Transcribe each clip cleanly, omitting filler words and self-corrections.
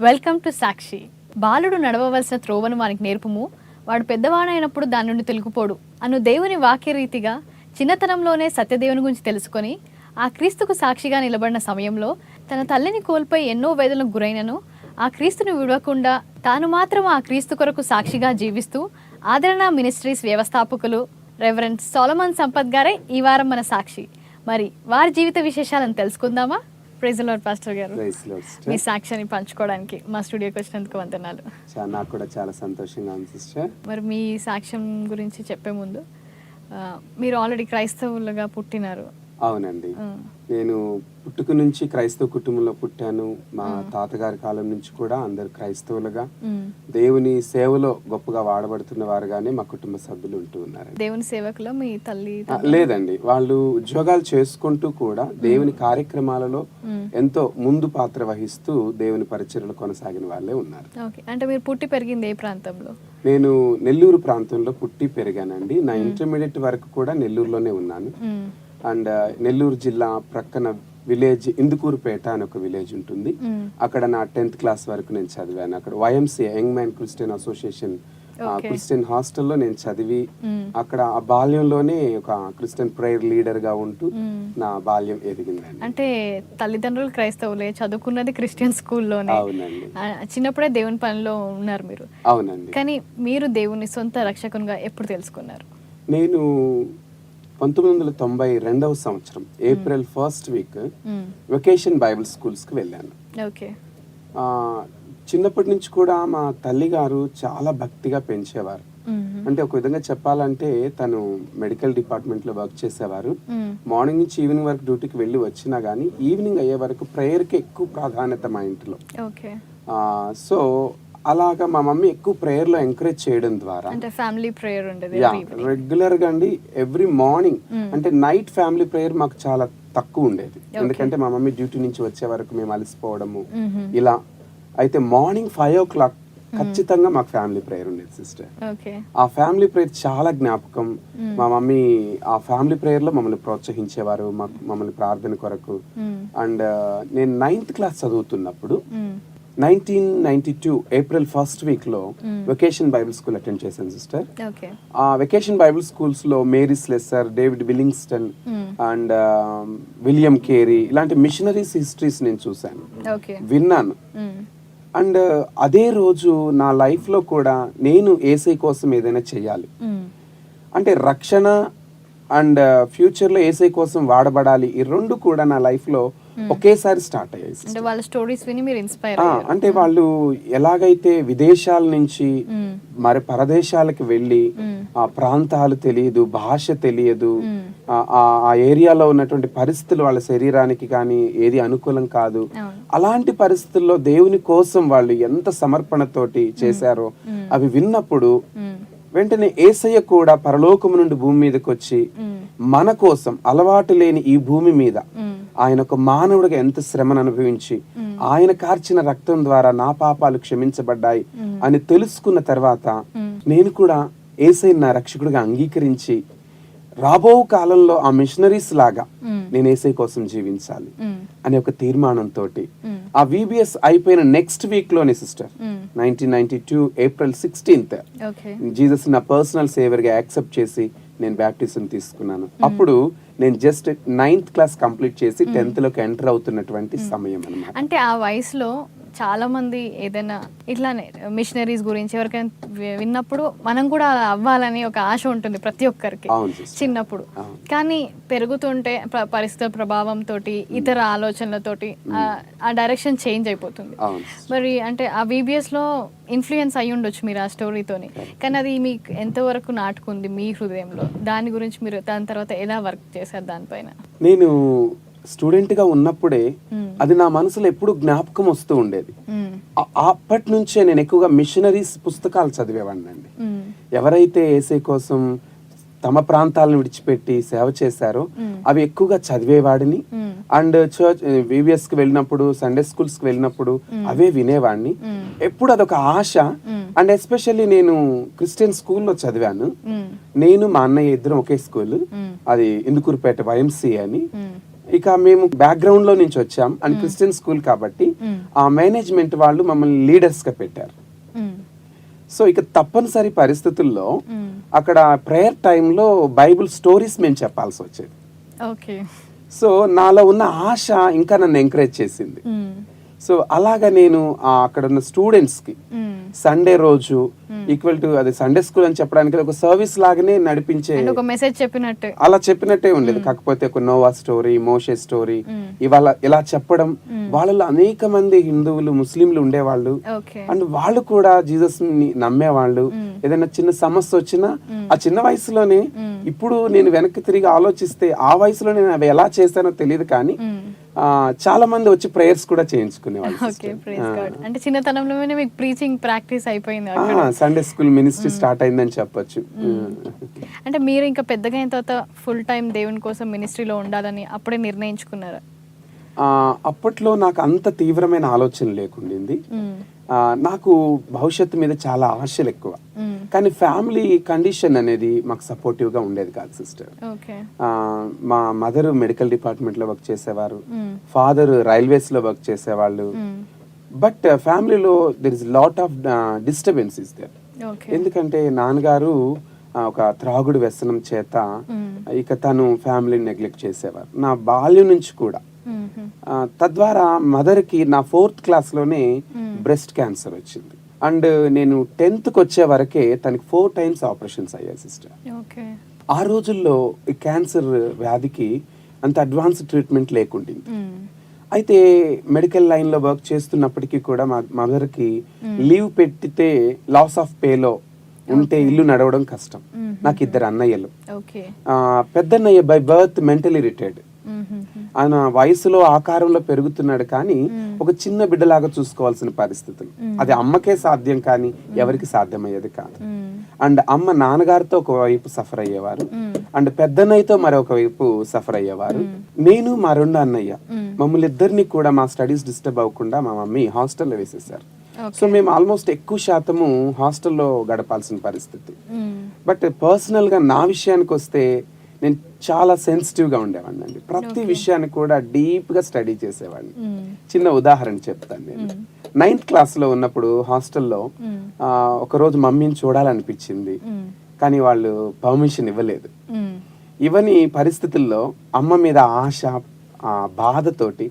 Welcome to సాక్షి. బాలుడు నడవవలసిన త్రోవను వానికి నేర్పుము, వాడు పెద్దవాడైనప్పుడు దాని నుండి తొలగిపోడు అను దేవుని వాక్యరీతిగా చిన్నతనంలోనే సత్యదేవుని గురించి తెలుసుకొని ఆ క్రీస్తుకు సాక్షిగా నిలబడిన సమయంలో తన తల్లిని కోల్పోయి ఎన్నో వేదనలకు గురైనను ఆ క్రీస్తుని విడవకుండా తాను మాత్రం ఆ క్రీస్తు కొరకు సాక్షిగా జీవిస్తూ ఆదరణ మినిస్ట్రీస్ వ్యవస్థాపకులు రెవరెండ్ సోలమన్ సంపత్ గారే ఈ వారం మన సాక్షి. మరి వారి జీవిత విశేషాలను తెలుసుకుందామా? ప్రైజ్ ది లార్డ్ పాస్టర్ గారు, మీ సాక్ష్యాన్ని పంచుకోవడానికి మా స్టూడియోకి వచ్చినందుకు వందనాలు. నాకు కూడా చాలా సంతోషంగా ఉంది సిస్టర్. మరి మీ సాక్ష్యం గురించి చెప్పే ముందు, మీరు ఆల్రెడీ క్రైస్తవులుగా పుట్టినారు. అవునండి, నేను పుట్టుక నుంచి క్రైస్తవ కుటుంబంలో పుట్టాను. మా తాతగారి కాలం నుంచి కూడా అందరు క్రైస్తవులుగా దేవుని సేవలో గొప్పగా వాడబడుతున్న వారుగానే మా కుటుంబ సభ్యులు ఉంటూ ఉన్నారు. దేవుని సేవకులో మీ తల్లి లేదండి, వాళ్ళు ఉద్యోగాలు చేసుకుంటూ కూడా దేవుని కార్యక్రమాలలో ఎంతో ముందు పాత్ర వహిస్తూ దేవుని పరిచర్యలు కొనసాగిన వాళ్ళే ఉన్నారు. అంటే మీరు పుట్టి పెరిగింది ఏ ప్రాంతంలో? నేను నెల్లూరు ప్రాంతంలో పుట్టి పెరిగానండి. నా ఇంటర్మీడియట్ వరకు కూడా నెల్లూరులోనే ఉన్నాను. అండ్ నెల్లూరు జిల్లా ప్రక్కన విలేజ్ ఇందుకూరుపేట అని ఒక విలేజ్ ఉంటుంది. అక్కడ నా 10th క్లాస్ వరకు నేను చదివాను. అక్కడ YMCA young man Christian association Christian హాస్టల్లో నేను చదివి అక్కడ ఆ బాల్యంలోనే ఒక క్రిస్టియన్ ప్రేయర్ లీడర్ గా ఉంటూ నా బాల్యం ఎదిగిందండి. అంటే తల్లిదండ్రులు క్రైస్తవులే, చదువుకున్నది క్రిస్టియన్ స్కూల్లోనే. అవునండి, చిన్నప్పుడే దేవుని పనిలో ఉన్నారు మీరు. అవునండి. కానీ మీరు దేవుని సొంత రక్షకునిగా ఎప్పుడు తెలుసుకున్నారు? నేను 1992వ సంవత్సరం April 1st week vacation Bible schools కి వెళ్ళాను. చిన్నప్పటి నుంచి కూడా మా తల్లి గారు చాలా భక్తిగా పెంచేవారు. అంటే ఒక విధంగా చెప్పాలంటే తను మెడికల్ డిపార్ట్మెంట్ లో వర్క్ చేసేవారు. మార్నింగ్ నుంచి ఈవినింగ్ వరకు డ్యూటీకి వెళ్ళి వచ్చినా గానీ ఈవినింగ్ అయ్యే వరకు ప్రేయర్ కి ఎక్కువ ప్రాధాన్యత మా ఇంట్లో. సో అలాగా మా మమ్మీ ఎక్కువ ప్రేయర్ లో ఎంకరేజ్ చేయడం ద్వారా ఫ్యామిలీ ప్రేయర్ ఉండేది రెగ్యులర్ గా అండి. ఎవ్రీ మార్నింగ్ అంటే నైట్ ఫ్యామిలీ ప్రేయర్ మాకు చాలా తక్కువ ఉండేది. ఎందుకంటే మా మమ్మీ డ్యూటీ నుంచి వచ్చే వరకు మేము అలసిపోవడము ఇలా. అయితే మార్నింగ్ 5 o'clock ఖచ్చితంగా మాకు ఫ్యామిలీ ప్రేయర్ ఉండేది సిస్టర్. ఆ ఫ్యామిలీ ప్రేయర్ చాలా జ్ఞాపకం. మా మమ్మీ ఆ ఫ్యామిలీ ప్రేయర్ లో మమ్మల్ని ప్రోత్సహించేవారు, మమ్మల్ని ప్రార్థన కొరకు. అండ్ నేను 9th క్లాస్ చదువుతున్నప్పుడు 1992 ఏప్రిల్ 1st వీక్ లో వెకేషన్ బైబిల్ స్కూల్ అటెండ్ చేశాను సిస్టర్. ఆ వెకేషన్ బైబిల్ స్కూల్స్ లో Mary Slessor, David Livingstone and William Carey ఇలాంటి మిషనరీస్ హిస్టరీస్ నేను చూశాను, విన్నాను. అండ్ అదే రోజు నా లైఫ్ లో కూడా నేను యేసయ్య కోసం ఏదైనా చేయాలి అంటే రక్షణ అండ్ ఫ్యూచర్ లో యేసయ్య కోసం వాడబడాలి, ఈ రెండు కూడా నా లైఫ్ లో ఒకేసారి స్టార్ట్ అయ్యాయి. అంటే వాళ్ళ స్టోరీస్ విని మీరు ఇన్స్పైర్ అంటే వాళ్ళు ఎలాగైతే విదేశాల నుంచి మరి పరదేశాలకు వెళ్ళి ఆ ప్రాంతాలు తెలియదు, భాష తెలియదు, ఆ ఏరియాలో ఉన్నటువంటి పరిస్థితులు వాళ్ళ శరీరానికి కానీ ఏది అనుకూలం కాదు, అలాంటి పరిస్థితుల్లో దేవుని కోసం వాళ్ళు ఎంత సమర్పణతోటి చేశారో అవి విన్నప్పుడు వెంటనే యేసయ్య కూడా పరలోకము నుండి భూమి మీదకి వచ్చి మన కోసం అలవాటు లేని ఈ భూమి మీద ఆయన ఒక మానవుడిగా ఎంత శ్రమను అనుభవించి ఆయన కార్చిన రక్తం ద్వారా నా పాపాలు క్షమించబడ్డాయి అని తెలుసుకున్న తర్వాత నేను కూడా యేసయ్యని నా రక్షకుడిగా అంగీకరించి రాబో కాలంలో ఆ మిషనరీస్ లాగా నేను యేసయ్య కోసం జీవించాలి అనే ఒక తీర్మానంతో ఆ VBS అయిపోయిన నెక్స్ట్ వీక్ లోనే సిస్టర్ 1992 ఏప్రిల్ 16th జీసస్ నా పర్సనల్ సేవర్ గా యాక్సెప్ట్ చేసి నేను బ్యాప్టిజం తీసుకున్నాను. అప్పుడు నేను జస్ట్ 9th క్లాస్ కంప్లీట్ చేసి 10th లోకి ఎంటర్ అవుతున్నటువంటి సమయం అన్నమాట. అంటే ఆ వయసులో చాలా మంది ఏదైనా ఇట్లానే మిషనరీస్ గురించి ఎవరికైనా విన్నప్పుడు మనం కూడా అవ్వాలని ఒక ఆశ ఉంటుంది ప్రతి ఒక్కరికి చిన్నప్పుడు. కానీ పెరుగుతుంటే పరిస్థితుల ప్రభావంతో ఇతర ఆలోచనలతోటి ఆ డైరెక్షన్ చేంజ్ అయిపోతుంది. మరి అంటే ఆ VBS లో ఇన్ఫ్లుయెన్స్ అయ్యి ఉండొచ్చు మీరు ఆ స్టోరీతోని, కానీ అది మీకు ఎంతవరకు నాటుకుంది మీ హృదయంలో? దాని గురించి మీరు దాని తర్వాత ఎలా వర్క్ చేశారు దానిపైన? నేను స్టూడెంట్ గా ఉన్నప్పుడే అది నా మనసులో ఎప్పుడు జ్ఞాపకం వస్తూ ఉండేది. అప్పటి నుంచే నేను ఎక్కువగా మిషనరీస్ పుస్తకాలు చదివేవాడిని అండి. ఎవరైతే యేసయ్య కోసం తమ ప్రాంతాలను విడిచిపెట్టి సేవ చేశారో అవి ఎక్కువగా చదివేవాడిని. అండ్ చర్చ్ VBS కి వెళ్ళినప్పుడు, సండే స్కూల్స్ కి వెళ్ళినప్పుడు అవే వినేవాడిని. ఎప్పుడు అదొక ఆశ. అండ్ ఎస్పెషల్లీ నేను క్రిస్టియన్ స్కూల్లో చదివాను. నేను మా అన్నయ్య ఇద్దరం ఒకే స్కూల్, అది ఇందుకూరుపేట YMCA అని. ఇక మేము బ్యాక్గ్రౌండ్ లో నుంచి వచ్చాం అండ్ క్రిస్టియన్ స్కూల్ కాబట్టి ఆ మేనేజ్మెంట్ వాళ్ళు మమ్మల్ని లీడర్స్ గా పెట్టారు. సో ఇక తప్పనిసరి పరిస్థితుల్లో అక్కడ ప్రేయర్ టైంలో బైబిల్ స్టోరీస్ మేము చెప్పాల్సి వచ్చేది. ఓకే. సో నాలో ఉన్న ఆశ ఇంకా నన్ను ఎంకరేజ్ చేసింది. సో అలాగా నేను అక్కడ ఉన్న స్టూడెంట్స్ కి సండే రోజు ఈక్వల్ టు అది సండే స్కూల్ అని చెప్పడానికి ఒక సర్వీస్ లాగానే నడిపించే, ఒక మెసేజ్ చెప్పినట్టు అలా చెప్పినట్టే ఉండేది. కాకపోతే ఒక నోవా స్టోరీ, మోషే స్టోరీ ఇవాళ ఇలా చెప్పడం, వాళ్ళలో అనేక మంది హిందువులు, ముస్లింలు ఉండేవాళ్ళు అండ్ వాళ్ళు కూడా జీసస్ ని నమ్మేవాళ్ళు. ఏదైనా చిన్న సమస్య వచ్చినా ఆ చిన్న వయసులోనే, ఇప్పుడు నేను వెనక్కి తిరిగి ఆలోచిస్తే ఆ వయసులో నేను అవి ఎలా చేశానో తెలియదు కానీ చాలా మంది వచ్చి ప్రేయర్స్ కూడా చేయించుకునేవాళ్ళు. అంటే చిన్నతనంలోనే మీకు ప్రీచింగ్ ప్రాక్టీస్ అయిపోయింది, సండే స్కూల్ మినిస్ట్రీ స్టార్ట్ అయిందని చెప్పొచ్చు. అంటే మీరు ఇంకా పెద్దగా అయిన తర్వాత ఫుల్ టైం దేవుని కోసం మినిస్ట్రీలో ఉండాలని అప్పుడే నిర్ణయించుకున్నారా? అప్పట్లో నాకు అంత తీవ్రమైన ఆలోచన లేకుండింది. నాకు భవిష్యత్తు మీద చాలా ఆశలు ఎక్కువ, కానీ ఫ్యామిలీ కండిషన్ అనేది మాకు సపోర్టివ్ గా ఉండేది కాదు సిస్టర్. మా మదర్ మెడికల్ డిపార్ట్మెంట్ లో వర్క్ చేసేవారు, ఫాదర్ రైల్వేస్ లో వర్క్ చేసేవాళ్ళు. బట్ ఫ్యామిలీలో there is lot of disturbance is there. ఎందుకంటే నాన్నగారు ఒక త్రాగుడు వ్యసనం చేత ఇక తను ఫ్యామిలీని నెగ్లెక్ట్ చేసేవారు నా బాల్యం నుంచి కూడా. తద్వారా మదర్ కి నా 4th క్లాస్ లోనే బ్రెస్ట్ క్యాన్సర్ వచ్చింది అండ్ నేను 10th కి వచ్చే వరకే తనకి 4 times ఆపరేషన్స్ అయ్యాయి సిస్టర్. ఆ రోజుల్లో ఈ క్యాన్సర్ వ్యాధికి అంత అడ్వాన్స్ ట్రీట్మెంట్ లేకుండింది. అయితే మెడికల్ లైన్ లో వర్క్ చేస్తున్నప్పటికీ కూడా మా మదర్ కి లీవ్ పెట్టితే లాస్ ఆఫ్ పేలో ఉంటే ఇల్లు నడవడం కష్టం. నాకు 2 అన్నయ్యలు. పెద్దన్నయ్య బై బర్త్ మెంటలీ రిటైర్డ్. ఆయన వయసులో ఆకారంలో పెరుగుతున్నాడు కానీ ఒక చిన్న బిడ్డలాగా చూసుకోవాల్సిన పరిస్థితులు. అది అమ్మకే సాధ్యం కానీ ఎవరికి సాధ్యమయ్యేది కాదు. అండ్ అమ్మ నాన్నగారితో ఒకవైపు సఫర్ అయ్యేవారు అండ్ పెద్దన్నయ్యతో మరొక వైపు సఫర్ అయ్యేవారు. నేను మా 2 అన్నయ్య మమ్మల్ని ఇద్దరిని కూడా మా స్టడీస్ డిస్టర్బ్ అవ్వకుండా మా మమ్మీ హాస్టల్లో వేసేసారు. సో మేము ఆల్మోస్ట్ ఎక్కువ శాతము హాస్టల్లో గడపాల్సిన పరిస్థితి. బట్ పర్సనల్ గా నా విషయానికి వస్తే నేను చాలా సెన్సిటివ్ గా ఉండేవాడిని అండి. ప్రతి విషయాన్ని కూడా డీప్ గా స్టడీ చేసేవాడిని. చిన్న ఉదాహరణ చెప్తాను. నేను 9th క్లాస్ లో ఉన్నప్పుడు హాస్టల్లో ఒక రోజు మమ్మీని చూడాలనిపించింది కానీ వాళ్ళు పర్మిషన్ ఇవ్వలేదు. ఇవన్నీ పరిస్థితుల్లో అమ్మ మీద ఆశ, బాధతోటి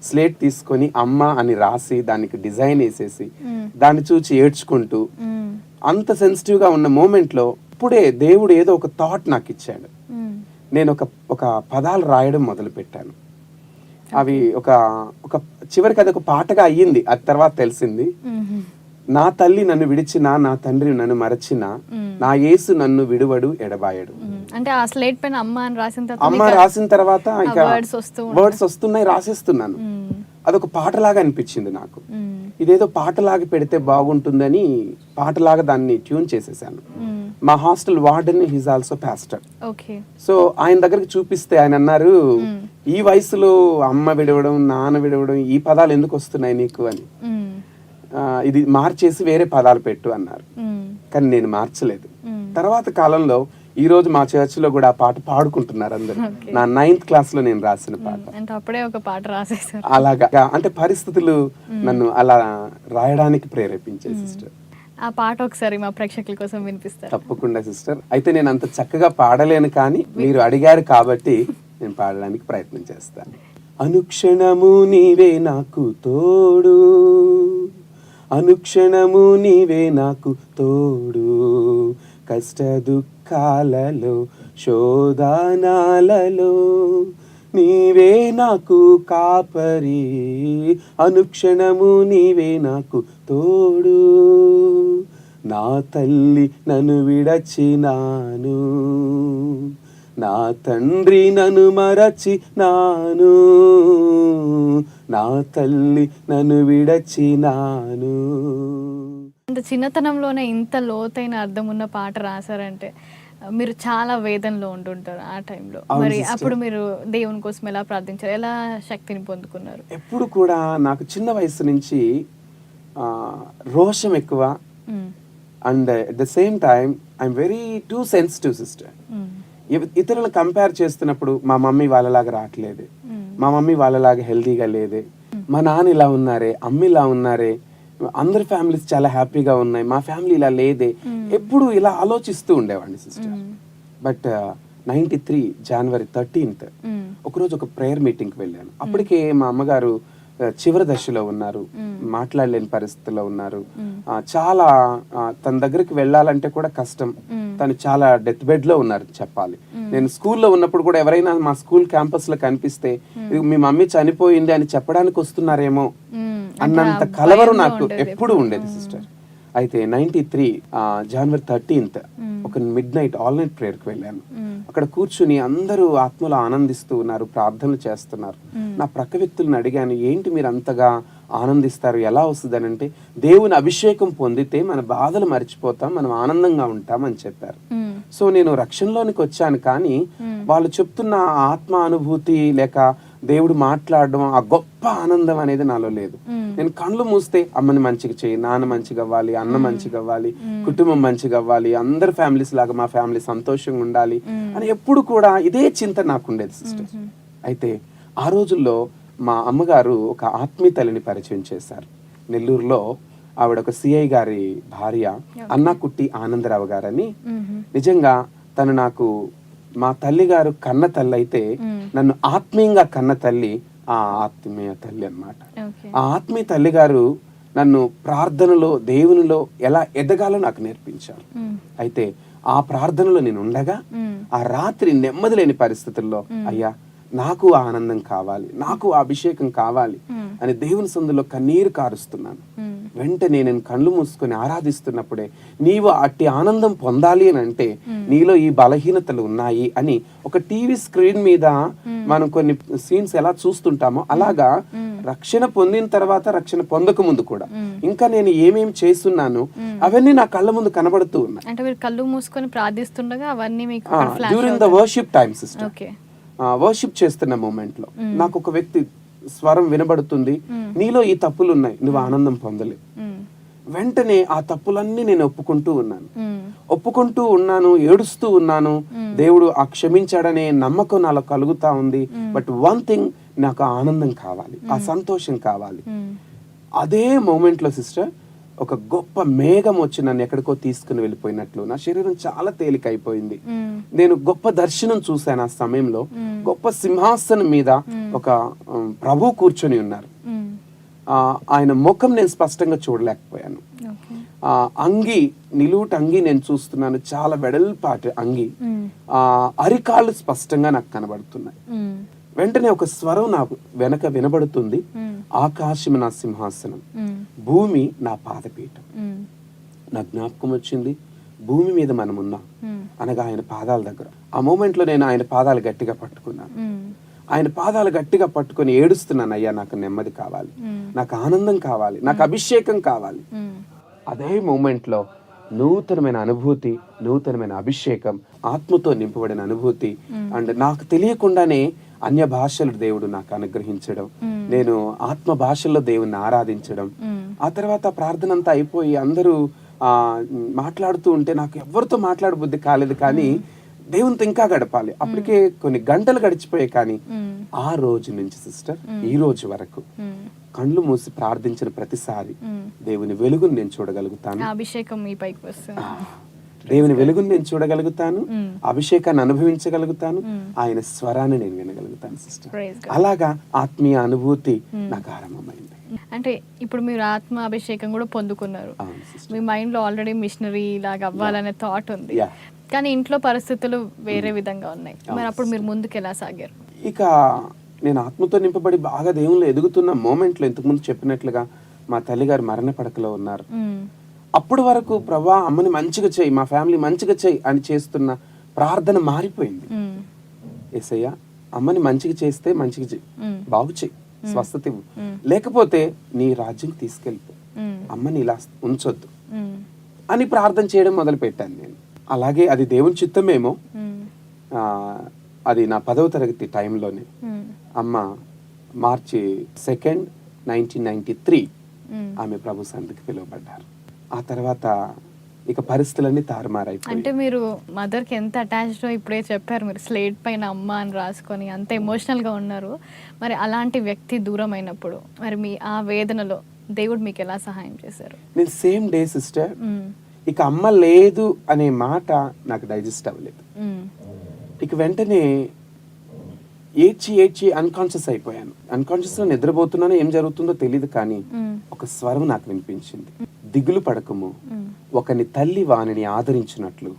స్లేట్ తీసుకొని అమ్మ అని రాసి దానికి డిజైన్ వేసేసి దాన్ని చూచి ఏడ్చుకుంటూ అంత సెన్సిటివ్ గా ఉన్న మూమెంట్ లో ఇప్పుడే దేవుడు ఏదో ఒక థాట్ నాకు ఇచ్చాడు. నేను ఒక పదాలు రాయడం మొదలు పెట్టాను. అవి ఒక చివరికి అది ఒక పాటగా అయ్యింది. అది తర్వాత తెలిసింది. నా తల్లి నన్ను విడిచినా, నా తండ్రి నన్ను మరచినా, నా యేసు నన్ను విడువడు ఎడబాయడు. అంటే ఆ స్లేట్ పైన అమ్మ రాసిన తర్వాత ఇక వర్డ్స్ వస్తున్నాయి, రాసేస్తున్నాను. అదొక పాటలాగా అనిపించింది నాకు. ఇదేదో పాటలాగా పెడితే బాగుంటుందని పాటలాగా దాన్ని ట్యూన్ చేసేసాను. మా hostel warden his also pastor. So ఆయన దగ్గరికి చూపిస్తే ఆయన అన్నారు, ఈ వయసులో అమ్మ విడవడం, నాన్న విడవడం, ఈ పదాలు ఎందుకు వస్తున్నాయి నీకు అని. ఇది మార్చేసి వేరే పదాలు పెట్టు అన్నారు. కానీ నేను మార్చలేదు. తర్వాత కాలంలో ఈ రోజు మా చర్చ్ లో కూడా ఆ పాట పాడుకుంటున్నారు అందరు. నా 9th క్లాస్ లో నేను రాసిన పాట. అప్పుడే ఒక పాట రాసేసారు. అలాగా అంటే పరిస్థితులు నన్ను అలా రాయడానికి ప్రేరేపించే సిస్టర్. ఆ పాట ఒకసారి మా ప్రేక్షకుల కోసం వినిపిస్తారు? తప్పకుండా సిస్టర్. అయితే నేను అంత చక్కగా పాడలేను కానీ మీరు అడిగారు కాబట్టి నేను పాడడానికి ప్రయత్నం చేస్తాను. అనుక్షణము నీవే నాకు తోడు, అనుక్షణము నీవే నాకు తోడు, కష్ట దుఃఖాలలో శోధనాలలో నీవే నాకు కాపరి, అనుక్షణము నీవే నాకు తోడు, నా తల్లి నన్ను విడచినాను, నా తండ్రి నన్ను మరచినాను, నా తల్లి నన్ను విడచినాను. ఇంత చిన్నతనంలోనే ఇంత లోతైన అర్థం ఉన్న పాట రాశారంటే మీరు చాలా వేదనలో ఉంటుంటారు ఆ టైంలో. మరి అప్పుడు మీరు దేవుని కోసం ఎలా ప్రార్థించారు, ఎలా శక్తిని పొందుకున్నారు? ఎప్పుడు కూడా నాకు చిన్న వయసు నుంచి రోషం ఎక్కువ and at the same time I'm very too sensitive sister. ఇతరులు కంపేర్ చేస్తున్నప్పుడు మా మమ్మీ వాళ్ళలాగా రావట్లేదు, మా మమ్మీ వాళ్ళలాగా హెల్తీగా లేదే, మా నాన్న ఇలా ఉన్నారే, అమ్మ ఇలా ఉన్నారే, అందరి ఫ్యామిలీస్ చాలా హ్యాపీగా ఉన్నాయి, మా ఫ్యామిలీ ఇలా లేదే, ఎప్పుడు ఇలా ఆలోచిస్తూ ఉండేవాడిని సిస్టర్. బట్ 93 జనవరి 13th ఒకరోజు ఒక ప్రేయర్ మీటింగ్కి వెళ్ళాను. అప్పటికే మా అమ్మగారు చివరి దశలో ఉన్నారు, మాట్లాడలేని పరిస్థితిలో ఉన్నారు. చాలా తన దగ్గరికి వెళ్ళాలంటే కూడా కష్టం. తను చాలా డెత్ బెడ్ లో ఉన్నారు చెప్పాలి. నేను స్కూల్లో ఉన్నప్పుడు కూడా ఎవరైనా మా స్కూల్ క్యాంపస్ లో కనిపిస్తే మీ మమ్మీ చనిపోయింది అని చెప్పడానికి వస్తున్నారేమో అన్నంత కలవరం నాకు ఎప్పుడు ఉండేది సిస్టర్. అయితే 93 జనవరి 13th ఒక మిడ్ నైట్ ఆల్ నైట్ ప్రేయర్కి వెళ్ళాను. అక్కడ కూర్చుని అందరూ ఆత్మలో ఆనందిస్తూ ఉన్నారు, ప్రార్థనలు చేస్తున్నారు. నా ప్రక్క వ్యక్తులను అడిగాను, ఏంటి మీరు అంతగా ఆనందిస్తారు, ఎలా వస్తుంది అని అంటే, దేవుని అభిషేకం పొందితే మన బాధలు మర్చిపోతాం, మనం ఆనందంగా ఉంటాం అని చెప్పారు. సో నేను రక్షణలోనికి వచ్చాను, కానీ వాళ్ళు చెప్తున్న ఆత్మ అనుభూతి లేక దేవుడు మాట్లాడడం, ఆ గొప్ప ఆనందం అనేది నాలో లేదు. నేను కళ్ళు మూస్తే అమ్మని మంచిగా చేయి, నాన్న మంచిగా అవ్వాలి, అన్న మంచిగా అవ్వాలి, కుటుంబం మంచిగా అవ్వాలి, అందరు ఫ్యామిలీస్ లాగా మా ఫ్యామిలీ సంతోషంగా ఉండాలి అని ఎప్పుడు కూడా ఇదే చింత నాకు ఉండేది సిస్టర్. అయితే ఆ రోజుల్లో మా అమ్మగారు ఒక ఆత్మీయ తల్లిని పరిచయం చేశారు నెల్లూరులో. ఆవిడ ఒక సిఐ గారి భార్య, అన్నాకుట్టి ఆనందరావు గారని. నిజంగా తను నాకు మా తల్లి గారు కన్న తల్లి అయితే, నన్ను ఆత్మీయంగా కన్న తల్లి ఆ ఆత్మీయ తల్లి అన్నమాట. ఆ ఆత్మీయ తల్లి గారు నన్ను ప్రార్థనలో దేవునిలో ఎలా ఎదగాలో నాకు నేర్పించారు. అయితే ఆ ప్రార్థనలో నేను ఉండగా ఆ రాత్రి నెమ్మది లేని పరిస్థితుల్లో, అయ్యా నాకు ఆ ఆనందం కావాలి, నాకు ఆ అభిషేకం కావాలి అని దేవుని సందులో కన్నీరు కారుస్తున్నాను. వెంటనే నేను కళ్ళు మూసుకొని ఆరాధిస్తున్నప్పుడే, నీవు అట్టి ఆనందం పొందాలి అని అంటే నీలో ఈ బలహీనతలు ఉన్నాయి అని ఒక టీవీ స్క్రీన్ మీద మనం కొన్ని సీన్స్ ఎలా చూస్తుంటామో అలాగా రక్షణ పొందిన తర్వాత, రక్షణ పొందక ముందు కూడా ఇంకా నేను ఏమేమి చేస్తున్నాను అవన్నీ నా కళ్ళ ముందు కనబడుతూ ఉన్నాయి. అంటే మీరు కళ్ళు మూసుకొని ప్రార్థిస్తుండగా అవన్నీ మీకు during the worship time sister, worship చేస్తున్న మూమెంట్ లో నాకు ఒక వ్యక్తి స్వరం వినబడుతుంది, నీలో ఈ తప్పులు ఉన్నాయి, నువ్వు ఆనందం పొందలేవు. వెంటనే ఆ తప్పులన్నీ నేను ఒప్పుకుంటూ ఉన్నాను, ఏడుస్తూ ఉన్నాను. దేవుడు ఆ క్షమించాడనే నమ్మకం నాలో కలుగుతా ఉంది. బట్ వన్ థింగ్, నాకు ఆనందం కావాలి, ఆ సంతోషం కావాలి. అదే మూమెంట్ లో సిస్టర్ ఒక గొప్ప మేఘం వచ్చి నన్ను ఎక్కడికో తీసుకుని వెళ్ళిపోయినట్లు నా శరీరం చాలా తేలిక అయిపోయింది. నేను గొప్ప దర్శనం చూశాను. ఆ సమయంలో గొప్ప సింహాసనం మీద ఒక ప్రభు కూర్చొని ఉన్నారు. ఆయన ముఖం నేను స్పష్టంగా చూడలేకపోయాను. అంగి, నిలువుట అంగి నేను చూస్తున్నాను, చాలా వెడల్పాటి అంగి. అరికాళ్ళు స్పష్టంగా నాకు కనబడుతున్నాయి. వెంటనే ఒక స్వరం నాకు వెనక వినబడుతుంది, ఆకాశం నా సింహాసనం, భూమి నా పాదపీఠం. నా జ్ఞాపకం వచ్చింది, భూమి మీద మనం ఉన్నాం అనగా ఆయన పాదాల దగ్గర. ఆ మూమెంట్ లో నేను ఆయన పాదాలు గట్టిగా పట్టుకున్నాను. ఆయన పాదాలు గట్టిగా పట్టుకొని ఏడుస్తున్నాను, అయ్యా నాకు నెమ్మది కావాలి, నాకు ఆనందం కావాలి, నాకు అభిషేకం కావాలి. అదే మూమెంట్ లో నూతనమైన అనుభూతి, నూతనమైన అభిషేకం, ఆత్మతో నింపబడిన అనుభూతి. అండ్ నాకు తెలియకుండానే అన్య భాషలు దేవుడు నాకు అనుగ్రహించడం, నేను ఆత్మ భాషల్లో దేవుణ్ణి ఆరాధించడం. ఆ తర్వాత ప్రార్థన అంతా అయిపోయి అందరూ మాట్లాడుతూ ఉంటే నాకు ఎవరితో మాట్లాడబుద్ధి కాలేదు, కానీ దేవునితో ఇంకా గడపాలి. అప్పటికే కొన్ని గంటలు గడిచిపోయాయి. కానీ ఆ రోజు నుంచి సిస్టర్ ఈ రోజు వరకు కళ్ళు మూసి ప్రార్థించిన ప్రతిసారి దేవుని వెలుగును నేను చూడగలుగుతాను. అభిషేకం మీ పైకి వస్తుంది. దేవుని వెలుగును నేను చూడగలుగుతాను, అభిషేకాన్ని అనుభవించగలుగుతాను, ఆయన స్వరాన్ని నేను వినగలుగుతాను సిస్టర్. అలాగా ఆత్మీయ అనుభూతి నాకు ఆరంభమైంది. అంటే ఇప్పుడు మీరు ఆత్మ అభిషేకం కూడా పొందుకున్నారు. మీ మైండ్ లో ఆల్రెడీ మిషనరీ లాగా అవ్వాలనే థాట్ ఉంది, కానీ ఇంట్లో పరిస్థితులు వేరే విధంగా ఉన్నాయి. మరి అప్పుడు మీరు ముందుకు ఎలా సాగారు? ఇక నేను ఆత్మతో నింపబడి బాగా దేవుళ్ళు ఎదుగుతున్న మూమెంట్ లో, ఇంతకుముందు చెప్పినట్లుగా మా తల్లిగారు మరణ పడకలో ఉన్నారు. అప్పటి వరకు ప్రభా అమ్మని మంచిగా చేయి, మా ఫ్యామిలీ మంచిగా చేయి అని చేస్తున్న ప్రార్థన మారిపోయింది. యేసయ్య అమ్మని మంచిగా చేస్తే మంచిగా చేయి, బాగు చేయి, స్వస్థత ఇవ్వు, లేకపోతే నీ రాజ్యం తీసుకెళ్ళిపో, అమ్మని ఇలా ఉంచొద్దు అని ప్రార్థన చేయడం మొదలు పెట్టాను నేను. అలాగే అది దేవుని చిత్తమేమో. అది నా 10వ తరగతి టైంలోనే అమ్మ మార్చి 2, 1993 ఆమె ప్రభు సంధికి పిలువబడ్డారు. ఆ తర్వాత ఇక పరిస్థితులన్నీ తారుమారైపోయి. అంటే మీరు మదర్కి ఎంత అటాచ్డో ఇప్పుడే చెప్పారు, మీరు స్లేట్ పైన అమ్మ అని రాసుకొని అంత ఎమోషనల్గా ఉన్నారు. మరి అలాంటి వ్యక్తి దూరం అయినప్పుడు మరి మీ ఆ వేదనలో దేవుడు మీకు ఎలా సహాయం చేశారు? నేను సేమ్ డే సిస్టర్ ఇక అమ్మ లేదు అనే మాట నాకు డైజెస్ట్ అవ్వలేదు. ఇక వెంటనే ఏడ్చి అన్కాన్షియస్ అయిపోయాను. అన్కాన్షియస్లో నిద్రపోతున్నానో ఏం జరుగుతుందో తెలియదు, కానీ ఒక స్వరం నాకు వినిపించింది. దిగులు పడకము, ఒకని తల్లి వానిని ఆదరించినట్లు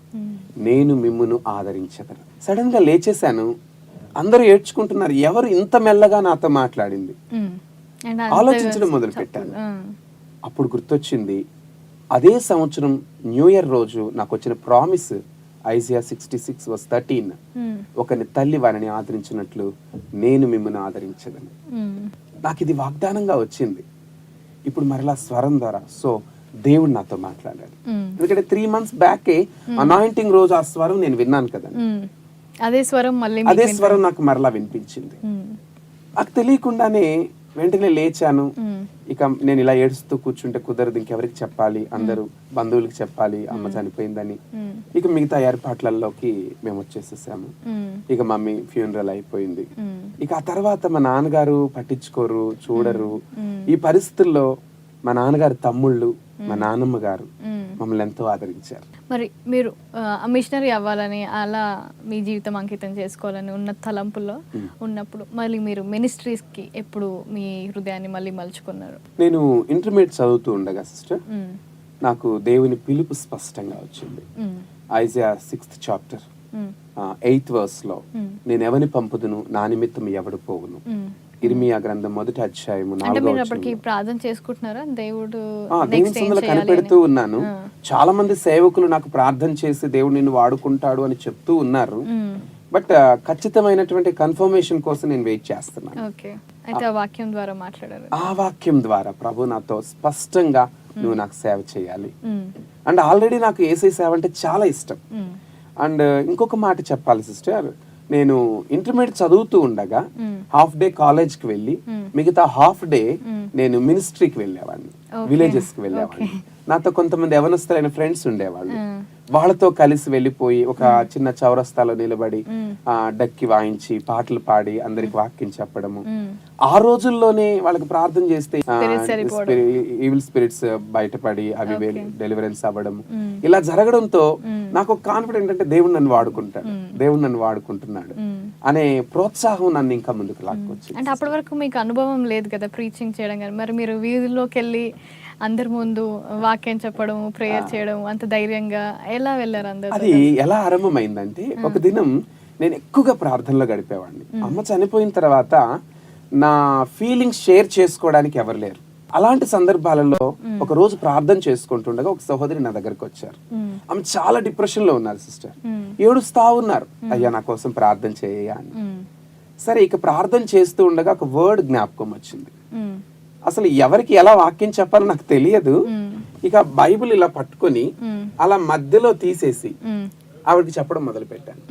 నేను మిమ్మును ఆదరించదను. సడన్ గా లేచేశాను. అందరూ ఏడ్చుకుంటున్నారు. ఎవరు ఇంత మెల్లగా నాతో మాట్లాడింది? ఆలోచించడం మొదలు పెట్టాను. అప్పుడు గుర్తొచ్చింది, అదే సంవత్సరం న్యూ ఇయర్ రోజు నాకు వచ్చిన ప్రామిస్ ఐజియా 66:13, ఒకని తల్లి వారిని ఆదరించినట్లు నేను మిమ్మల్ని ఆదరించదను. నాకు ఇది వాగ్దానంగా వచ్చింది. ఇప్పుడు మరలా స్వరం ద్వారా దేవుడు నాతో మాట్లాడాడు. ఎందుకంటే 3 months బ్యాకే అనాయింటింగ్ రోజు ఆ స్వరం నేను విన్నాను కదా, అదే స్వరం నాకు మరలా వినిపించింది. నాకు తెలియకుండానే వెంటనే లేచాను. ఇక నేను ఇలా ఏడుస్తూ కూర్చుంటే కుదరదు, ఇంకెవరికి చెప్పాలి, అందరూ బంధువులకి చెప్పాలి అమ్మ చనిపోయిందని. ఇక మిగతా ఏర్పాట్లలోకి మేము వచ్చేసేసాము. ఇక మమ్మీ ఫ్యూనరల్ అయిపోయింది. ఇక ఆ తర్వాత మా నాన్నగారు పట్టించుకోరు, చూడరు. ఈ పరిస్థితుల్లో మా నాన్నగారు తమ్ముళ్ళు, మా నాన్నమ్మ గారు మమ్మల్ని ఎంతో ఆదరించారు. మరి మీరు మిషనరీ అవ్వాలని, అలా మీ జీవితం అంకితం చేసుకోవాలని ఉన్న తలంపుల్లో ఉన్నప్పుడు మళ్ళీ మీరు మినిస్ట్రీస్కి ఎప్పుడు మీ హృదయాన్ని మళ్ళీ మలుచుకున్నారు? నేను ఇంటర్మీడియట్ చదువుతూ ఉండగా సిస్టర్ నాకు దేవుని పిలుపు స్పష్టంగా వచ్చింది. Isaiah 6th chapter 8th verse లో, నేను ఎవరిని పంపుదును, నా నిమిత్తం ఎవడు పోవును. ఇర్మియా గ్రంథం 1వ అధ్యాయము 4వ వచనం. ప్రార్థన చేసుకుంటున్నారా? దేవుడు కనిపెడుతూ ఉన్నాను. చాలా మంది సేవకులు నాకు ప్రార్థన చేసి దేవుడు నిన్ను వాడుకుంటాడు అని చెప్తూ ఉన్నారు. బట్ ఖచ్చితమైనటువంటి కన్ఫర్మేషన్ కోసం నేను వెయిట్ చేస్తున్నాను. ఆ వాక్యం ద్వారా ప్రభు నాతో స్పష్టంగా నువ్వు నాకు సేవ చేయాలి. అండ్ ఆల్రెడీ నాకు యేసయ్య సేవ అంటే చాలా ఇష్టం. అండ్ ఇంకొక మాట చెప్పాలి సిస్టర్, నేను ఇంటర్మీడియట్ చదువుతూ ఉండగా హాఫ్ డే కాలేజ్ కి వెళ్ళి మిగతా హాఫ్ డే నేను మినిస్ట్రీకి వెళ్ళేవాడిని, విలేజెస్ కి వెళ్ళేవాడిని. నాతో కొంతమంది యవనస్తులైన ఫ్రెండ్స్ ఉండేవాళ్ళు. వాళ్ళతో కలిసి వెళ్ళిపోయి ఒక చిన్న చౌరస్తాలో నిలబడి డక్కి వాయించి పాటలు పాడి అందరికి వాక్యం చెప్పడము. ఆ రోజుల్లోనే వాళ్ళకి ప్రార్థన చేస్తే ఈవిల్ స్పిరిట్స్ బయటపడి అవి డెలివరెన్స్ అవ్వడము, ఇలా జరగడంతో నాకు కాన్ఫిడెంట్ అంటే దేవుడు నన్ను వాడుకుంటాడు, దేవుడు నన్ను వాడుకుంటున్నాడు అనే ప్రోత్సాహం నన్ను ఇంకా ముందుకు లాక్కొచ్చింది. అంటే అప్పటి వరకు మీకు అనుభవం లేదు కదా ప్రీచింగ్ చేయడం, కానీ మరి మీరు వీధిలోకి వెళ్ళి అందరి ముందు వాక్యం చెప్పడం, ప్రేయర్ చేయడం అంత ధైర్యంగా ఎలా వెళ్ళారు అందరూ? అది ఎలా ఆరంభమైందంటే, ఒక దినం నేను ఎక్కువగా ప్రార్థనలో గడిపేవాడిని. అమ్మ చనిపోయిన తర్వాత నా ఫీలింగ్స్ షేర్ చేసుకోవడానికి ఎవరు లేరు. అలాంటి సందర్భాలలో ఒక రోజు ప్రార్థన చేసుకుంటుండగా ఒక సహోదరి నా దగ్గరకు వచ్చారు. ఆమె చాలా డిప్రెషన్ లో ఉన్నారు సిస్టర్, ఏడుస్తా ఉన్నారు, అయ్యా నా కోసం ప్రార్థన చేయ అని. సరే, ఇక ప్రార్థన చేస్తూ ఉండగా ఒక వర్డ్ జ్ఞాపకం వచ్చింది. అసలు ఎవరికి ఎలా వాక్యం చెప్పాలో నాకు తెలియదు. ఇక బైబిల్ ఇలా పట్టుకొని అలా మధ్యలో తీసేసి ఆవిడకి చెప్పడం మొదలు పెట్టాను.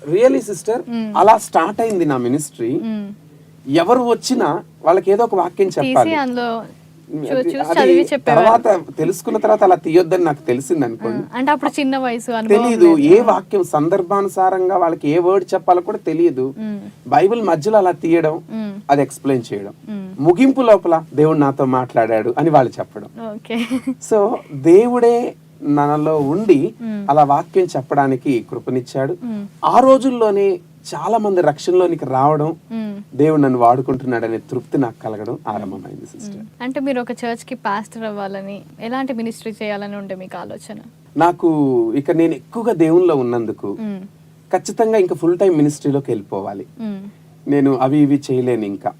రియలీ సిస్టర్, అలా స్టార్ట్ అయింది నా మినిస్ట్రీ. ఎవరు వచ్చినా వాళ్ళకి ఏదో ఒక వాక్యం చెప్పాలి. తర్వాత తెలుసుకున్న తర్వాత అలా తీయొద్దని నాకు తెలిసింది అనుకోండి. అంటే అప్పుడు చిన్న వయసు, తెలియదు ఏ వాక్యం సందర్భానుసారంగా వాళ్ళకి ఏ వర్డ్ చెప్పాలో కూడా తెలియదు. బైబిల్ మధ్యలో అలా తీయడం, అది ఎక్స్ప్లెయిన్ చేయడం, ముగింపు లోపల దేవుడు నాతో మాట్లాడాడు అని వాళ్ళు చెప్పడం. సో దేవుడే మనలో ఉండి అలా వాక్యం చెప్పడానికి కృపనిచ్చాడు. ఆ రోజుల్లోనే చాలా మంది రక్షణలోనికి రావడం, దేవుడు నన్ను వాడుకుంటున్నాడనే తృప్తి నాకు కలగడం ఆరంభమైంది సిస్టర్. అంటే మీరు ఒక చర్చ్ కి పాస్టర్ అవ్వాలని, ఎలాంటి మినిస్ట్రీ చేయాలని ఉండే మీకు ఆలోచన? నాకు ఇక నేను ఎక్కువగా దేవునిలో ఉన్నందుకు ఖచ్చితంగా ఇంకా ఫుల్ టైం మినిస్ట్రీలోకి వెళ్ళిపోవాలి. నేను అవి ఇవి చేయలేను ఇంకా,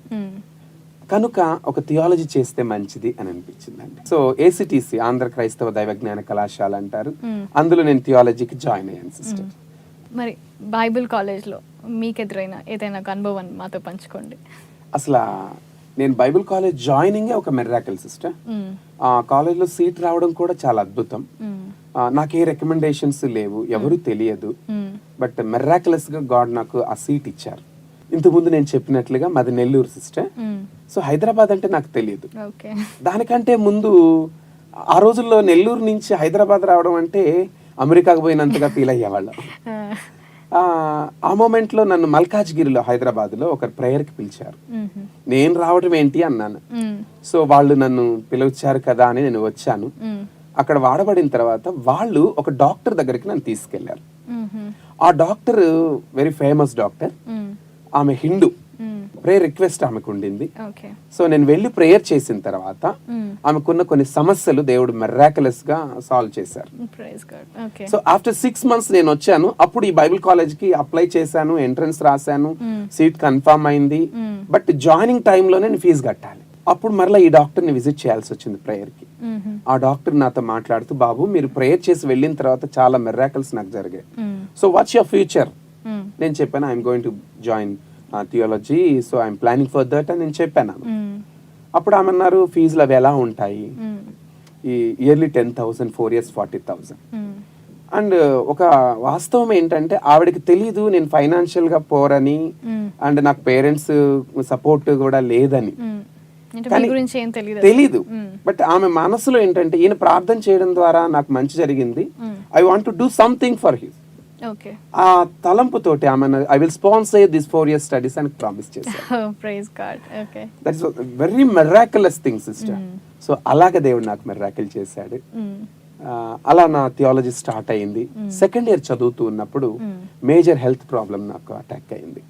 కనుక ఒక థియాలజీ చేస్తే మంచిది అని అనిపించిందండి. సో ACTC, ఆంధ్ర క్రైస్తవ దైవజ్ఞాన కళాశాల అంటారు, అందులో నేను థియాలజీకి జాయిన్ అయ్యాను సిస్టర్. మరి బైబిల్ కాలేజ్లో మీకు ఎదురైన ఏదైనా అనుభవం మాతో పంచుకోండి. అసలు నేను బైబిల్ కాలేజ్ జాయినింగే ఒక మిరాకిల్ సిస్టర్. ఆ కాలేజ్లో సీట్ రావడం కూడా చాలా అద్భుతం. నాకు ఏ రికమెండేషన్స్ లేవు, ఎవరు తెలియదు, బట్ మిరాకిలస్ గా గాడ్ నాకు ఆ సీట్ ఇచ్చారు. ఇంతకుముందు నేను చెప్పినట్లుగా మాది నెల్లూరు సిస్టర్. సో హైదరాబాద్ అంటే నాకు తెలియదు. దానికంటే ముందు ఆ రోజుల్లో నెల్లూరు నుంచి హైదరాబాద్ రావడం అంటే అమెరికాకు పోయినంతగా ఫీల్ అయ్యేవాళ్ళం. ఆ మూమెంట్లో నన్ను మల్కాజ్గిరిలో హైదరాబాద్లో ఒక ప్రేయర్కి పిలిచారు. నేను రావడం ఏంటి అన్నాను. సో వాళ్ళు నన్ను పిలిచారు కదా అని నేను వచ్చాను. అక్కడ వాడబడిన తర్వాత వాళ్ళు ఒక డాక్టర్ దగ్గరికి నన్ను తీసుకెళ్లారు. ఆ డాక్టర్ వెరీ ఫేమస్ డాక్టర్. ఆమె హిందూ. ప్రేయర్ రిక్వెస్ట్ ఆమెకు ఉండింది. సో నేను వెళ్ళి ప్రేయర్ చేసిన తర్వాత ఆమెకున్న కొన్ని సమస్యలు దేవుడు మెరాకులస్ గా సాల్వ్ చేశారు. సో ఆఫ్టర్ 6 months నేను వచ్చాను. అప్పుడు ఈ బైబిల్ కాలేజ్ కి అప్లై చేశాను, ఎంట్రన్స్ రాశాను, సీట్ కన్ఫర్మ్ అయింది. బట్ జాయినింగ్ టైంలోనే నేను ఫీజు కట్టాలి. అప్పుడు మరలా ఈ డాక్టర్ ని విజిట్ చేయాల్సి వచ్చింది ప్రేయర్ కి. ఆ డాక్టర్ నాతో మాట్లాడుతూ, బాబు మీరు ప్రేయర్ చేసి వెళ్ళిన తర్వాత చాలా మెరాకిల్స్ నాకు జరిగాయి. So what's your future? నేను చెప్పాను, I'm going to join theology, so I'm planning for that అని నేను చెప్పాను. అప్పుడు ఆమె అన్నారు, ఫీజులు అవి ఎలా ఉంటాయి? ఈ ఇయర్లీ 10,000, 4 years 40,000. అండ్ ఒక వాస్తవం ఏంటంటే ఆవిడకి తెలీదు నేను ఫైనాన్షియల్ గా పోరని, అండ్ నాకు పేరెంట్స్ సపోర్ట్ కూడా లేదని తెలీదు. బట్ ఆమె మనసులో ఏంటంటే ఈయన ప్రార్థన చేయడం ద్వారా నాకు మంచి జరిగింది, I want to do something for him. ఆ తలంపు తోటి ఆమె I will sponsor this 4 years studies అని ప్రామిస్ చేశారు. That is very miraculous thing sister. So అలాగే దేవుడు నాకు మెరాకిల్ చేశాడు. అలా నా థియాలజీ స్టార్ట్ అయింది. సెకండ్ ఇయర్ చదువుతూ ఉన్నప్పుడు మేజర్ హెల్త్ ప్రాబ్లం నాకు అటాక్ అయింది.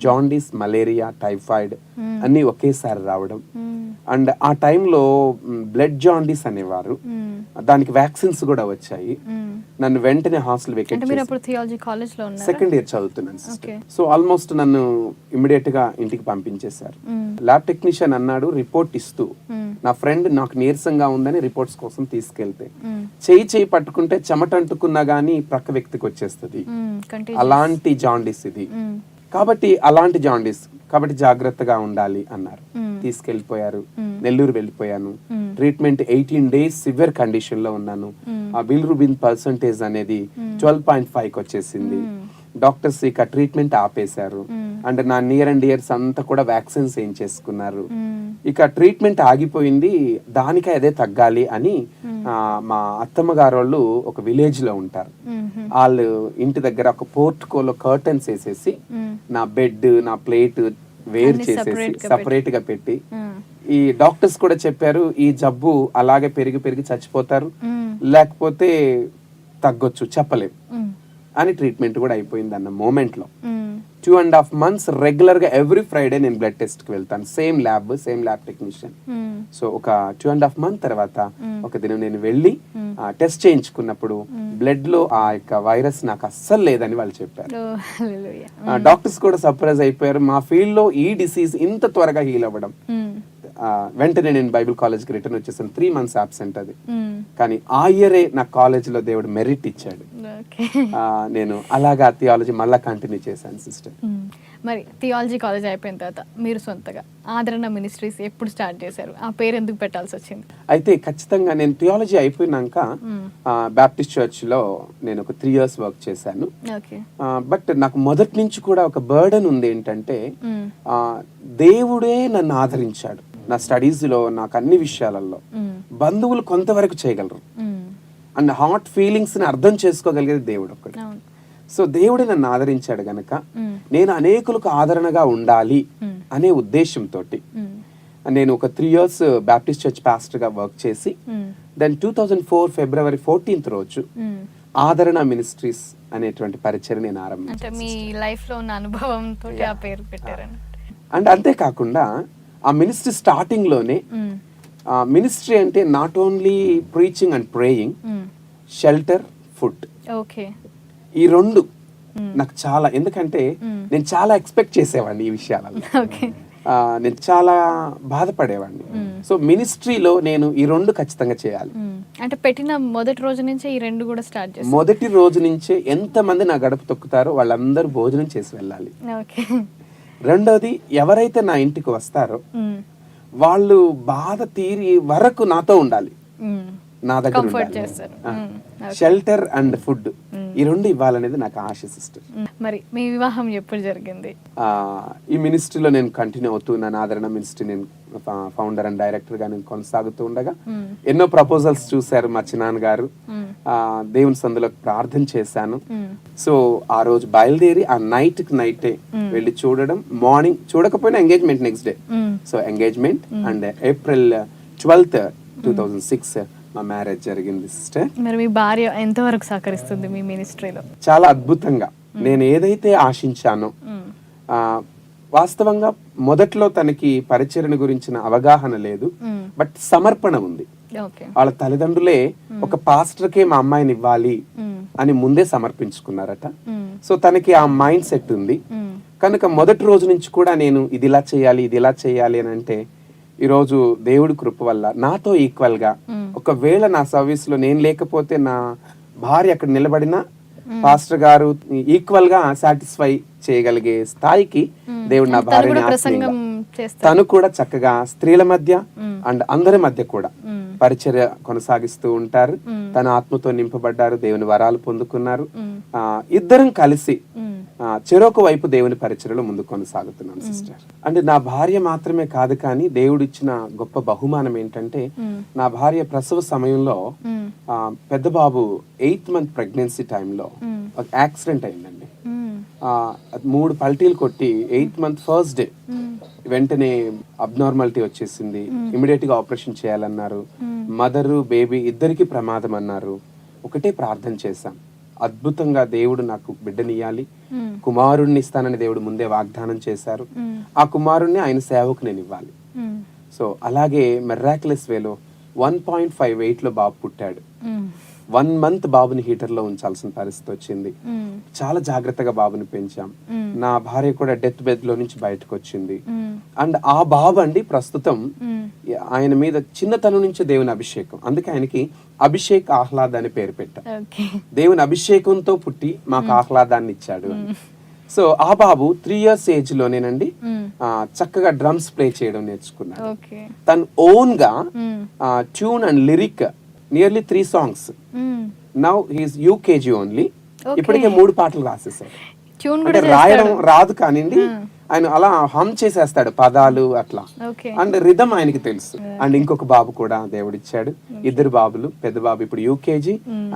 జాండీస్, మలేరియా, టైఫాయిడ్ అన్ని ఒకేసారి రావడం. అండ్ ఆ టైంలో బ్లడ్ జాండీస్ అనేవారు, దానికి వ్యాక్సిన్స్ కూడా వచ్చాయి. నన్ను వెంటనే హాస్టల్ వెకేట్ సెకండ్ ఇయర్ చదువుతున్నాను సిస్టర్. సో ఆల్మోస్ట్ నన్ను ఇమిడియట్ గా ఇంటికి పంపించేశారు. ల్యాబ్ టెక్నీషియన్ అన్నాడు రిపోర్ట్ ఇస్తూ, నా ఫ్రెండ్ నాకు నీరసంగా ఉందని రిపోర్ట్స్ కోసం తీసుకెళ్తే చేయి పట్టుకుంటే చెమట అంటుకున్నా గానీ ప్రక్క వ్యక్తికి వచ్చేస్తుంది. అలాంటి జాండీస్ ఇది. కాబట్టి అలాంటి జాండీస్ కాబట్టి జాగ్రత్తగా ఉండాలి అన్నారు. తీసుకెళ్లిపోయారు. నెల్లూరు వెళ్ళిపోయాను. ట్రీట్మెంట్ 18 days సివియర్ కండిషన్ లో ఉన్నాను. ఆ బిలిరూబిన్ పర్సంటేజ్ అనేది 12.5 వచ్చేసింది. డాక్టర్స్ ఇక ట్రీట్మెంట్ ఆపేశారు. అండ్ నా నియర్ అండ్ ఇయర్స్ అంతా కూడా వ్యాక్సిన్స్ ఏం చేసుకున్నారు. ఇక ట్రీట్మెంట్ ఆగిపోయింది. దానికే అదే తగ్గాలి అని మా అత్తమ్మ గారు వాళ్ళు ఒక విలేజ్ లో ఉంటారు. వాళ్ళు ఇంటి దగ్గర ఒక పోర్ట్కోలో కర్టన్స్ వేసేసి నా బెడ్, నా ప్లేట్ వేరు చేసేసి సపరేట్ గా పెట్టి, ఈ డాక్టర్స్ కూడా చెప్పారు ఈ జబ్బు అలాగే పెరిగి చచ్చిపోతారు, లేకపోతే తగ్గొచ్చు, చెప్పలేం అని ట్రీట్మెంట్ కూడా అయిపోయింది అన్న మూమెంట్ లో 2.5 months రెగ్యులర్ గా ఎవ్రీ ఫ్రైడే నేను బ్లడ్ టెస్ట్ కి వెళ్తాను. Same lab technician. సో ఒక 2.5 months తర్వాత ఒక దినం నేను వెళ్ళి టెస్ట్ చేయించుకున్నప్పుడు బ్లడ్ లో ఆ యొక్క వైరస్ నాకు అస్సలు లేదని వాళ్ళు చెప్పారు. డాక్టర్స్ కూడా సర్ప్రైజ్ అయిపోయారు. మా ఫీల్డ్ లో ఈ డిసీజ్ ఇంత త్వరగా హీల్ అవ్వడం. వెంటనే నేను బైబిల్ కాలేజ్ కి రిటర్న్ వచ్చేసాను. 3 months absent అది. కానీ ఆ ఇయరే నా కాలేజ్ లో దేవుడు మెరిట్ ఇచ్చాడు. నేను అలాగా థియాలజీ మళ్ళా కంటిన్యూ చేశాను సిస్టర్. మరి థియాలజీ కాలేజ్ అయిపోయిన తర్వాత మీరు సొంతగా ఆదరణ మినిస్ట్రీస్ ఎప్పుడు స్టార్ట్ చేశారు? ఆ పేరు ఎందుకు పెట్టాల్సి వచ్చింది? అయితే ఖచ్చితంగా నేను థియాలజీ అయిపోయినాక బాప్టిస్ట్ చర్చ్ లో నేను ఒక 3 years వర్క్ చేశాను. బట్ నాకు మొదటి నుంచి కూడా ఒక బర్డన్ ఉంది. ఏంటంటే దేవుడే నన్ను ఆదరించాడు. నా స్టడీస్ లో, నాకు అన్ని విషయాలలో. బంధువులు కొంతవరకు చేయగలరు, అండ్ హార్ట్ ఫీలింగ్స్ ని అర్థం చేసుకోగలిగేది దేవుడు ఒక్కడు. సో దేవుడే నన్ను ఆదరించాడు గనక నేను అనేకులకు ఆదరణగా ఉండాలి అనే ఉద్దేశంతో నేను ఒక 3 years బాప్టిస్ట్ చర్చ్ పాస్టర్ గా వర్క్ చేసి, దెన్ 2004 February 14th రోజు ఆదరణ మినిస్ట్రీస్ అనేటువంటి పరిచయం నేను ఆరంభించాను. మీ లైఫ్ లో ఉన్న అనుభవంతో ఆ పేరు పెట్టారు. అండ్ అంతేకాకుండా ఆ మినిస్ట్రీ స్టార్టింగ్ లోనే, మినిస్ట్రీ అంటే not only preaching and praying, shelter, food, ఈ రెండు నాకు చాలా, ఎందుకంటే నేను చాలా ఎక్స్పెక్ట్ చేసేవాడిని ఈ విషయాలలో. నేను చాలా బాధపడేవాడిని. సో మినిస్ట్రీలో నేను ఈ రెండు ఖచ్చితంగా చేయాలి అంటే పెట్టిన మొదటి రోజు నుంచే ఈ రెండు కూడా స్టార్ట్ చేశాను. మొదటి రోజు నుంచే ఎంత మంది నా గడప తొక్కుతారో వాళ్ళందరూ భోజనం చేసి వెళ్ళాలి. రెండోది, ఎవరైతే నా ఇంటికి వస్తారో వాళ్ళు బాధ తీరి వరకు నాతో ఉండాలి. నా దగ్గర కంఫర్ట్ చేస్తారు. షెల్టర్ అండ్ ఫుడ్ ఈ రెండు ఇవ్వాలనేది నాకు ఆశ సిస్టర్. మరి మీ వివాహం ఎప్పుడు జరిగింది? ఈ మినిస్ట్రీలో నేను కంటిన్యూ అవుతున్నాను. ఆదరణ మినిస్ట్రీ నేను ఫౌండర్ అండ్ డైరెక్టర్ గా నేను కొనసాగుతూ ఉండగా ఎన్నో ప్రపోజల్స్ చూశారు మా చిన్నాన్న గారు. దేవుని సందులో ప్రార్థన చేశాను. సో ఆ రోజు బయలుదేరి ఆ నైటే వెళ్ళి చూడడం, మార్నింగ్ చూడకపోయినా engagement next day. So engagement and April 12th, 2006 మా మ్యారేజ్ జరిగింది సిస్టర్. మరి మీ భార్య ఎంతవరకు సహకరిస్తుంది మీ మినిస్ట్రీలో? చాలా అద్భుతంగా. నేను ఏదైతే ఆశించానో, వాస్తవంగా మొదట్లో తనకి పరిచర్య గురించిన అవగాహన లేదు, బట్ సమర్పణ ఉంది. వాళ్ళ తల్లిదండ్రులే ఒక పాస్టర్కే మా అమ్మాయిని ఇవ్వాలి అని ముందే సమర్పించుకున్నారట. సో తనకి ఆ మైండ్ సెట్ ఉంది కనుక మొదటి రోజు నుంచి కూడా నేను ఇది ఇలా చేయాలి అని అంటే, ఈరోజు దేవుడి కృప వల్ల నాతో ఈక్వల్ గా, ఒకవేళ నా సర్వీస్ లో నేను లేకపోతే నా భార్య అక్కడ నిలబడినా పాస్టర్ గారు ఈక్వల్ గా సాటిస్ఫై చేయగలిగే స్థాయికి దేవుడు నా భార్యని, తను కూడా చక్కగా స్త్రీల మధ్య అండ్ అందరి మధ్య కూడా పరిచర్య కొనసాగిస్తూ ఉంటారు. తన ఆత్మతో నింపబడ్డారు, దేవుని వరాలు పొందుకున్నారు. ఇద్దరం కలిసి చెరొక వైపు దేవుని పరిచర్యలో ముందు కొనసాగుతున్నాం సిస్టర్. అంటే నా భార్య మాత్రమే కాదు, కానీ దేవుడు ఇచ్చిన గొప్ప బహుమానం ఏంటంటే, నా భార్య ప్రసవ సమయంలో పెద్ద బాబు 8th month ప్రెగ్నెన్సీ టైంలో ఒక యాక్సిడెంట్ అయిందండి. 3 పల్టీలు కొట్టి 8th month ఫస్ట్ డే వెంటనే అబ్నార్మాలిటీ వచ్చేసింది. ఇమీడియట్ గా ఆపరేషన్ చేయాలన్నారు. మదరు బేబీ ఇద్దరికి ప్రమాదం అన్నారు. ఒకటే ప్రార్థన చేశాం, అద్భుతంగా దేవుడు నాకు బిడ్డనియ్యాలి, కుమారుణ్ణి ఇస్తానని దేవుడు ముందే వాగ్దానం చేశారు. ఆ కుమారుణ్ణి ఆయన సేవకు నేను ఇవ్వాలి. సో అలాగే మెరాక్యులస్ వేలో 1.5 weight లో బాబు పుట్టాడు. 1 month బాబుని హీటర్ లో ఉంచాల్సిన పరిస్థితి వచ్చింది. చాలా జాగ్రత్తగా బాబుని పెంచాం. నా భార్య కూడా డెత్ బెడ్ లో నుంచి బయటకు వచ్చింది. అండ్ ఆ బాబు అండి ప్రస్తుతం ఆయన మీద చిన్నతనం నుంచి దేవుని అభిషేకం, అందుకే ఆయనకి అభిషేక్ ఆహ్లాద్ అని పేరు పెట్టా. దేవుని అభిషేకంతో పుట్టి మాకు ఆహ్లాదాన్ని ఇచ్చాడు. సో ఆ బాబు 3 years ఏజ్ లోనేనండి చక్కగా డ్రమ్స్ ప్లే చేయడం నేర్చుకున్నాడు. తను ఓన్ గా tune and lyric nearly 3 songs. Now he's UKG only. ఇప్పటికే 3 పాటలు రాసేసాడు. అంటే రాయడం రాదు కానివ్వండి, ఆయన అలా హమ్ చేసేస్తాడు పదాలు అట్లా. అండ్ రిథమ్ ఆయనకి తెలుసు. అండ్ ఇంకొక బాబు కూడా దేవుడిచ్చాడు. 2 బాబులు. పెద్ద బాబు ఇప్పుడు UKG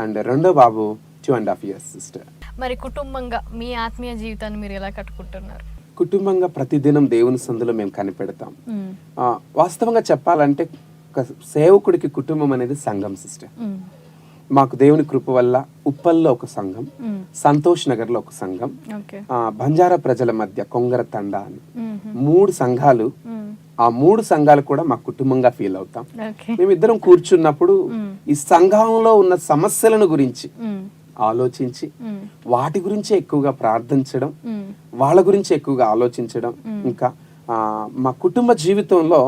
అండ్ రెండో బాబు 2.5 years సిస్టర్. మరి కుటుంబంగా మీ ఆత్మీయ జీవితాన్ని మీరు ఎలా కట్టుకుంటున్నారు? కుటుంబంగా ప్రతిదినం దేవుని సందులో మేము కనిపెడతాం. వాస్తవంగా చెప్పాలంటే ఒక సేవకుడికి కుటుంబం అనేది సంఘం సిస్టర్. మాకు దేవుని కృప వల్ల ఉప్పల్లో ఒక సంఘం, సంతోష్ నగర్ లో ఒక సంఘం, బంజారా ప్రజల మధ్య కొంగర తండా అని 3 సంఘాలు. ఆ 3 సంఘాలు కూడా మా కుటుంబంగా ఫీల్ అవుతాం. మేమిద్దరం కూర్చున్నప్పుడు ఈ సంఘంలో ఉన్న సమస్యలను గురించి ఆలోచించి వాటి గురించి ఎక్కువగా ప్రార్థించడం, వాళ్ళ గురించి ఎక్కువగా ఆలోచించడం, ఇంకా మా కుటుంబ జీవితంలో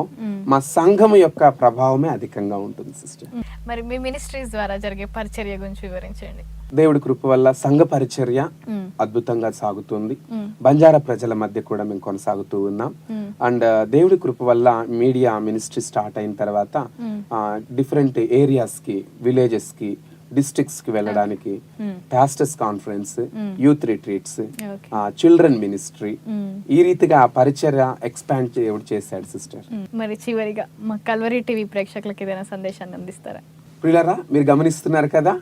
మా సంఘం యొక్క ప్రభావమే అధికంగా ఉంటుంది సిస్టర్. మరి మీ మినిస్ట్రీస్ ద్వారా జరిగే పరిచర్య గురించి వివరించండి. దేవుడి కృప వల్ల సంఘ పరిచర్య అద్భుతంగా సాగుతుంది. బంజారా ప్రజల మధ్య కూడా మేము కొనసాగుతూ ఉన్నాం. అండ్ దేవుడి కృప వల్ల మీడియా మినిస్ట్రీ స్టార్ట్ అయిన తర్వాత డిఫరెంట్ ఏరియాస్ కి, విలేజెస్ కి, డిస్ట్రిక్ట్స్ కి వెళ్ళడానికి pastors conference, youth retreats, children ministry, ఈ రీతిగా పరిచర్య ఎక్స్పాండ్ చేశాడు సిస్టర్. మరి చివరిగా మా కల్వరి టీవీ ప్రేక్షకులకు ఏదైనా సందేశాన్ని అందిస్తారా? ప్రియులారా, మీరు గమనిస్తున్నారు కదా,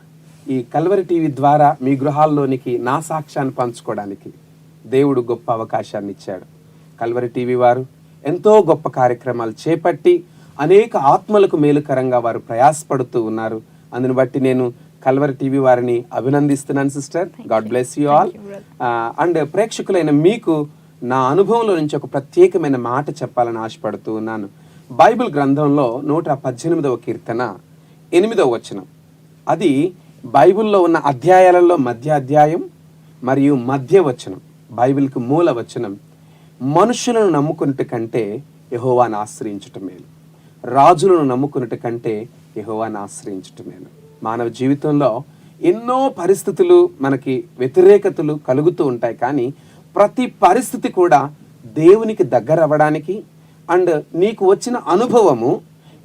ఈ కల్వరి టీవీ ద్వారా మీ గృహాల్లోనికి నా సాక్ష్యాన్ని పంచుకోవడానికి దేవుడు గొప్ప అవకాశాన్ని ఇచ్చాడు. కల్వరి టీవీ వారు ఎంతో గొప్ప కార్యక్రమాలు చేపట్టి అనేక ఆత్మలకు మేలుకరంగా వారు ప్రయాసపడుతూ ఉన్నారు. అందుని బట్టి నేను కల్వరి టీవీ వారిని అభినందిస్తున్నాను sister. God bless you all. And ప్రేక్షకులైన మీకు నా అనుభవంలో నుంచి ఒక ప్రత్యేకమైన మాట చెప్పాలని ఆశపడుతూ ఉన్నాను. బైబిల్ గ్రంథంలో 118వ కీర్తన 8వ వచనం, అది బైబిల్లో ఉన్న అధ్యాయాలలో మధ్య అధ్యాయం మరియు మధ్య వచనం, బైబిల్కి మూల వచనం. మనుషులను నమ్ముకున్నట్టు కంటే యెహోవాను ఆశ్రయించటం మేలు, రాజులను నమ్ముకున్నట్టు కంటే యెహోవాను ఆశ్రయించటం మేలు. మానవ జీవితంలో ఎన్నో పరిస్థితులు, మనకి వ్యతిరేకతలు కలుగుతూ ఉంటాయి. కానీ ప్రతి పరిస్థితి కూడా దేవునికి దగ్గర అవ్వడానికి, అండ్ నీకు వచ్చిన అనుభవము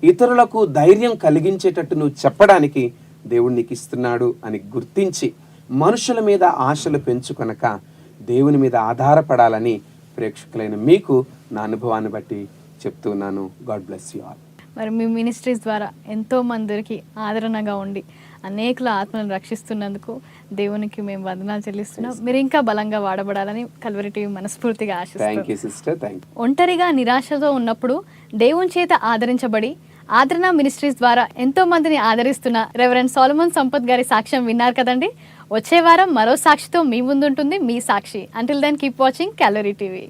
ఇతరులకు ధైర్యం కలిగించేటట్టు నువ్వు చెప్పడానికి దేవుడు నీకు ఇస్తున్నాడు అని గుర్తించి మనుషుల మీద ఆశలు పెంచుకొనక దేవుని మీద ఆధారపడాలని ప్రేక్షకులైన మీకు నా అనుభవాన్ని బట్టి చెప్తున్నాను. God bless you all. మరి మీ మినిస్ట్రీస్ ద్వారా ఎంతో మందికి ఆదరణగా ఉండి అనేకుల ఆత్మలను రక్షిస్తున్నందుకు దేవునికి మేము వందనాలు చెల్లిస్తున్నాం. మీరు ఇంకా బలంగా వాడబడాలని కల్వరి టీవీ మనస్ఫూర్తిగా thank you sister. Thank you. ఒంటరిగా నిరాశతో ఉన్నప్పుడు దేవుని చేత ఆదరించబడి ఆదరణ మినిస్ట్రీస్ ద్వారా ఎంతో మందిని ఆదరిస్తున్న రెవరెండ్ సోలమన్ సంపత్ గారి సాక్ష్యం విన్నారు కదండి. వచ్చే వారం మరో సాక్షితో మీ ముందుంటుంది మీ సాక్షి. Until then keep watching Calvary TV.